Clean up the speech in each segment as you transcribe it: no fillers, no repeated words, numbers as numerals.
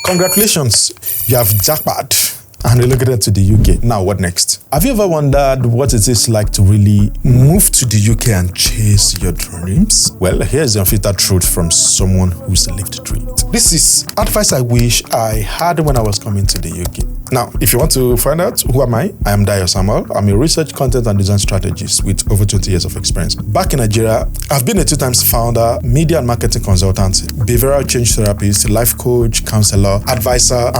Congratulations, you have japa'd and relocated to the UK. Now, what next? Have you ever wondered what it is like to really move to the UK and chase your dreams? Well, here's the unfiltered truth from someone who's lived through it. This is advice I wish I had when I was coming to the UK. Now, if you want to find out who am I am Dayo Samuel. I'm a research, content, and design strategist with over 20 years of experience. Back in Nigeria, I've been a 2-time founder, media and marketing consultant, behavioral change therapist, life coach, counselor, advisor,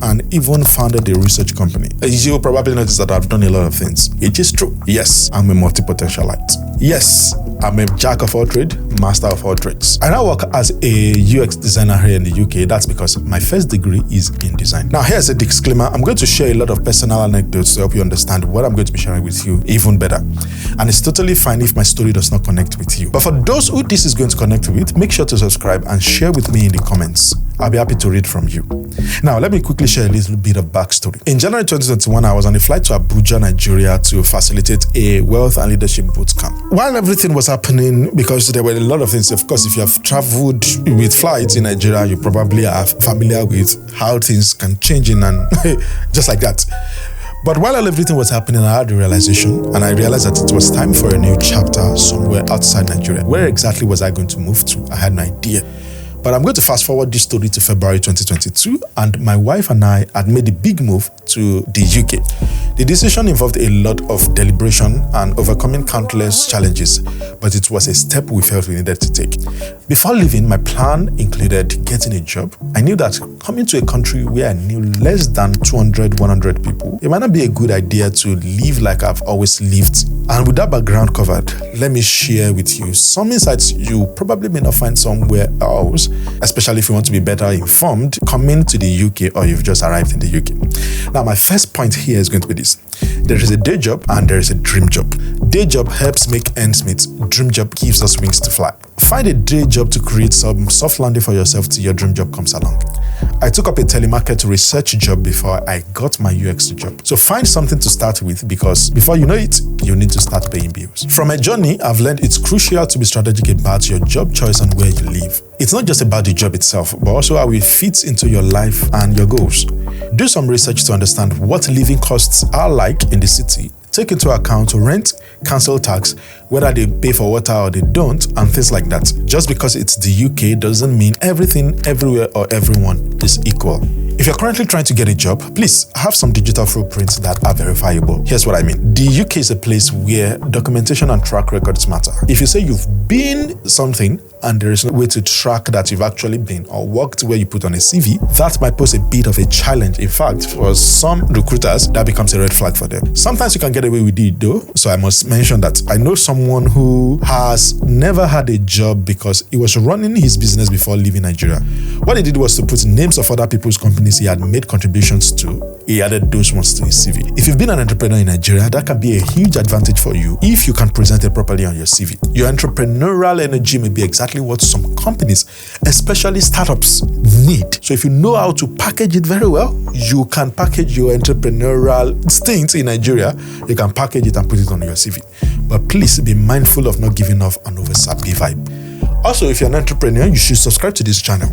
and even founded a research company. You'll probably notice that I've done a lot of things. It is true. Yes, I'm a multi-potentialite. Yes, I'm a jack of all trades, master of all trades. I now work as a UX designer here in the UK. That's because my first degree is in design. Now, here's a disclaimer. I'm going to share a lot of personal anecdotes to help you understand what I'm going to be sharing with you even better. And it's totally fine if my story does not connect with you. But for those who this is going to connect with, make sure to subscribe and share with me in the comments. I'll be happy to read from you. Now, let me quickly share a little bit of backstory. In January 2021, I was on a flight to Abuja, Nigeria to facilitate a wealth and leadership bootcamp. While everything was happening, because there were a lot of things, of course, if you have traveled with flights in Nigeria, you probably are familiar with how things can change in and just like that. But while everything was happening, I had a realization, and I realized that it was time for a new chapter somewhere outside Nigeria. Where exactly was I going to move to? I had no idea. But I'm going to fast forward this story to February 2022, and my wife and I had made a big move to the UK. The decision involved a lot of deliberation and overcoming countless challenges, but it was a step we felt we needed to take. Before leaving, my plan included getting a job. I knew that coming to a country where I knew less than 200, 100 people, it might not be a good idea to live like I've always lived. And with that background covered, let me share with you some insights you probably may not find somewhere else, especially if you want to be better informed coming to the UK or you've just arrived in the UK. Now, my first point here is going to be this. There is a day job and there is a dream job. Day job helps make ends meet. Dream job gives us wings to fly. Find a day job to create some soft landing for yourself till your dream job comes along. I took up a telemarket research job before I got my UX job. So find something to start with, because before you know it, you need to start paying bills. From my journey, I've learned it's crucial to be strategic about your job choice and where you live. It's not just about the job itself, but also how it fits into your life and your goals. Do some research to understand what living costs are like in the city. Take into account rent, council tax, whether they pay for water or they don't, and things like that. Just because it's the UK doesn't mean everything, everywhere, or everyone is equal. If you're currently trying to get a job, please have some digital footprints that are verifiable. Here's what I mean. The UK is a place where documentation and track records matter. If you say you've been something and there is no way to track that you've actually been or worked where you put on a CV, that might pose a bit of a challenge. In fact, for some recruiters, that becomes a red flag for them. Sometimes you can get away with it though, so I must mention that. I know someone who has never had a job because he was running his business before leaving Nigeria. What he did was to put names of other people's companies he had made contributions to. He added those ones to his CV. If you've been an entrepreneur in Nigeria, that can be a huge advantage for you if you can present it properly on your CV. Your entrepreneurial energy may be exactly what some companies, especially startups, need. So if you know how to package it very well, you can package your entrepreneurial stint in Nigeria. You can package it and put it on your CV. But please be mindful of not giving off an over-sappy vibe. Also, if you're an entrepreneur, you should subscribe to this channel.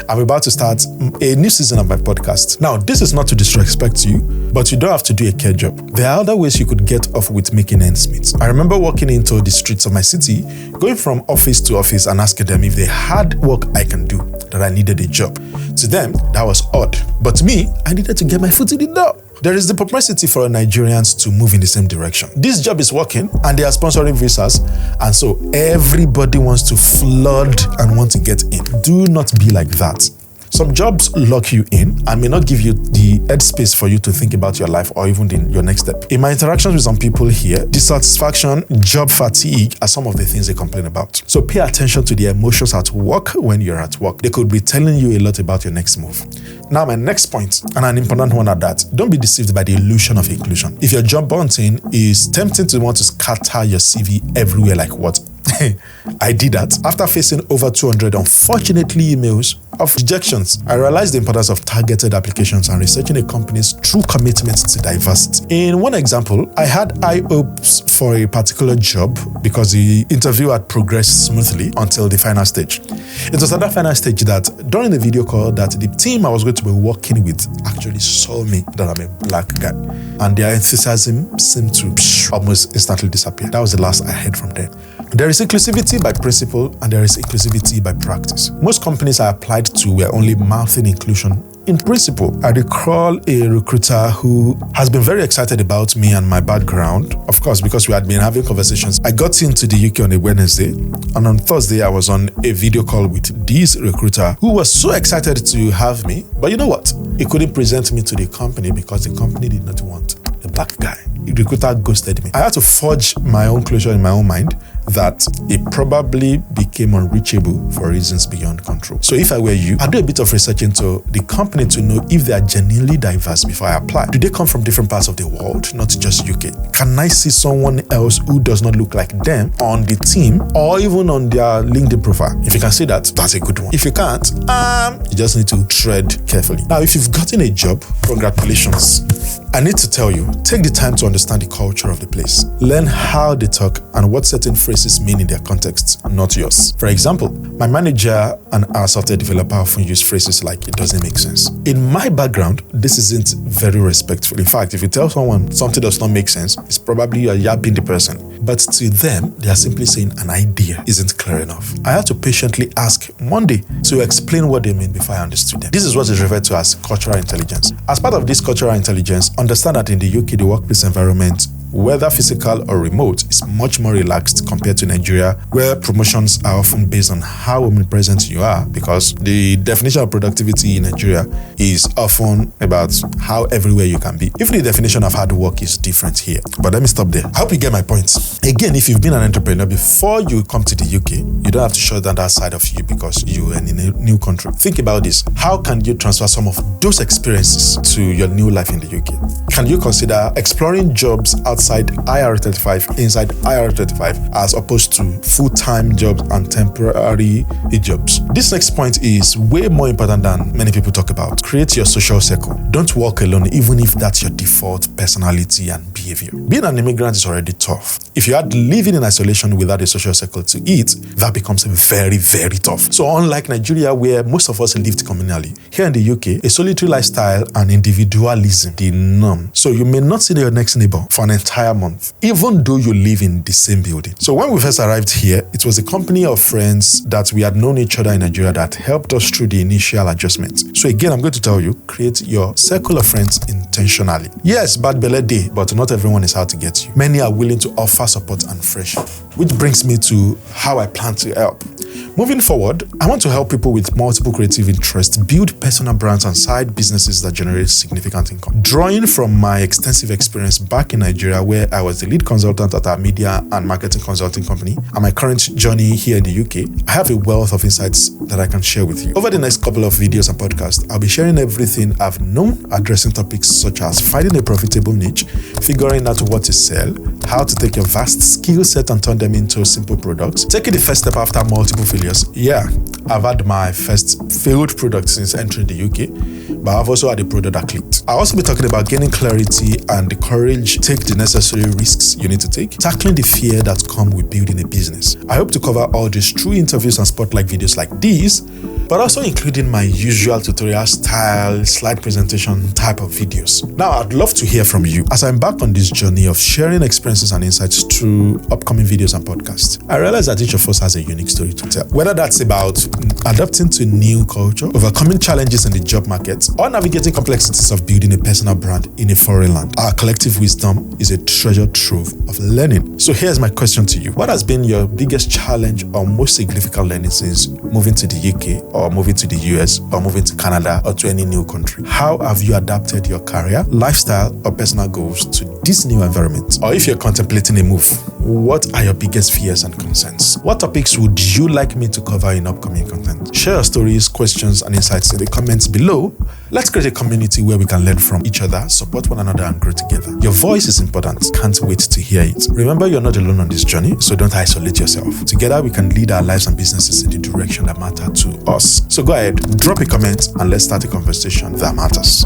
I'm about to start a new season of my podcast. Now, this is not to disrespect you, but you don't have to do a care job. There are other ways you could get off with making ends meet. I remember walking into the streets of my city, going from office to office and asking them if they had work I can do, that I needed a job. To them, that was odd. But to me, I needed to get my foot in the door. There is the propensity for Nigerians to move in the same direction. This job is working and they are sponsoring visas, and so everybody wants to flood and want to get in. Do not be like that. Some jobs lock you in and may not give you the headspace for you to think about your life or even your next step. In my interactions with some people here, dissatisfaction, job fatigue are some of the things they complain about. So pay attention to the emotions at work when you're at work. They could be telling you a lot about your next move. Now, my next point, and an important one at that, don't be deceived by the illusion of inclusion. If your job hunting is tempting to want to scatter your CV everywhere like what? I did that. After facing over 200 unfortunately emails of rejections, I realized the importance of targeted applications and researching a company's true commitment to diversity. In one example, I had high hopes for a particular job because the interview had progressed smoothly until the final stage. It was at that final stage that during the video call that the team I was going to be working with actually saw me that I'm a black guy, and their enthusiasm seemed to almost instantly disappear. That was the last I heard from them. There is inclusivity by principle and there is inclusivity by practice. Most companies I applied to were only mouthing inclusion in principle. I recall a recruiter who has been very excited about me and my background, of course, because we had been having conversations. I got into the UK on a Wednesday, and on Thursday, I was on a video call with this recruiter who was so excited to have me. But you know what? He couldn't present me to the company because the company did not want a black guy. The recruiter ghosted me. I had to forge my own closure in my own mind that it probably became unreachable for reasons beyond control. So if I were you, I'd do a bit of research into the company to know if they are genuinely diverse before I apply. Do they come from different parts of the world, not just UK? Can I see someone else who does not look like them on the team or even on their LinkedIn profile? If you can see that, that's a good one. If you can't, you just need to tread carefully. Now, if you've gotten a job, congratulations. I need to tell you, take the time to understand the culture of the place. Learn how they talk and what certain phrases mean in their context, not yours. For example, my manager and our software developer often use phrases like, it doesn't make sense. In my background, this isn't very respectful. In fact, if you tell someone something does not make sense, it's probably you're yapping the person. But to them, they are simply saying an idea isn't clear enough. I had to patiently ask Monday to explain what they mean before I understood them. This is what is referred to as cultural intelligence. As part of this cultural intelligence, understand that in the UK, the workplace environment, whether physical or remote, is much more relaxed compared to Nigeria, where promotions are often based on how omnipresent you are, because the definition of productivity in Nigeria is often about how everywhere you can be. Even the definition of hard work is different here. But let me stop there. I hope you get my point. Again, if you've been an entrepreneur before you come to the UK, you don't have to shut down that side of you because you are in a new country. Think about this. How can you transfer some of those experiences to your new life in the UK? Can you consider exploring jobs outside IR35, inside IR35, as opposed to full-time jobs and temporary jobs? This next point is way more important than many people talk about. Create your social circle. Don't walk alone, even if that's your default personality and behavior. Being an immigrant is already tough. If you had living in isolation without a social circle to eat, that becomes very, very tough. So unlike Nigeria, where most of us lived communally, here in the UK, a solitary lifestyle and individualism, the norm. So you may not see your next neighbor for an entire month, even though you live in the same building. So when we first arrived here, it was a company of friends that we had known each other in Nigeria that helped us through the initial adjustment. So again, I'm going to tell you, create your circle of friends intentionally. Yes, bad belly day, but not everyone is out to get you. Many are willing to offer support and friendship, which brings me to how I plan to help. Moving forward, I want to help people with multiple creative interests build personal brands and side businesses that generate significant income. Drawing from my extensive experience back in Nigeria, where I was the lead consultant at our media and marketing consulting company, and my current journey here in the UK, I have a wealth of insights that I can share with you. Over the next couple of videos and podcasts, I'll be sharing everything I've known, addressing topics such as finding a profitable niche, figuring out what to sell, how to take your vast skill set and turn them into simple products, taking the first step after multiple failures. Yeah, I've had my first failed product since entering the UK, but I've also had a product that clicked. I'll also be talking about gaining clarity and the courage to take the necessary risks you need to take, tackling the fear that comes with building a business. I hope to cover all these through interviews and spotlight videos like these, but also including my usual tutorial style, slide presentation type of videos. Now, I'd love to hear from you as I embark on this journey of sharing experiences and insights through upcoming videos and podcasts. I realize that each of us has a unique story to tell, whether that's about adapting to new culture, overcoming challenges in the job market, or navigating complexities of building a personal brand in a foreign land. Our collective wisdom is a treasure trove of learning. So here's my question to you. What has been your biggest challenge or most significant learning since moving to the UK, or moving to the US, or moving to Canada, or to any new country? How have you adapted your career, lifestyle, or personal goals to this new environment? Or if you're contemplating a move, what are your biggest fears and concerns? What topics would you like me to cover in upcoming content? Share your stories, questions, and insights in the comments below. Let's create a community where we can learn from each other, support one another, and grow together. Your voice is important. Can't wait to hear it. Remember, you're not alone on this journey, so don't isolate yourself. Together, we can lead our lives and businesses in the direction that matters to us. So go ahead, drop a comment, and let's start a conversation that matters.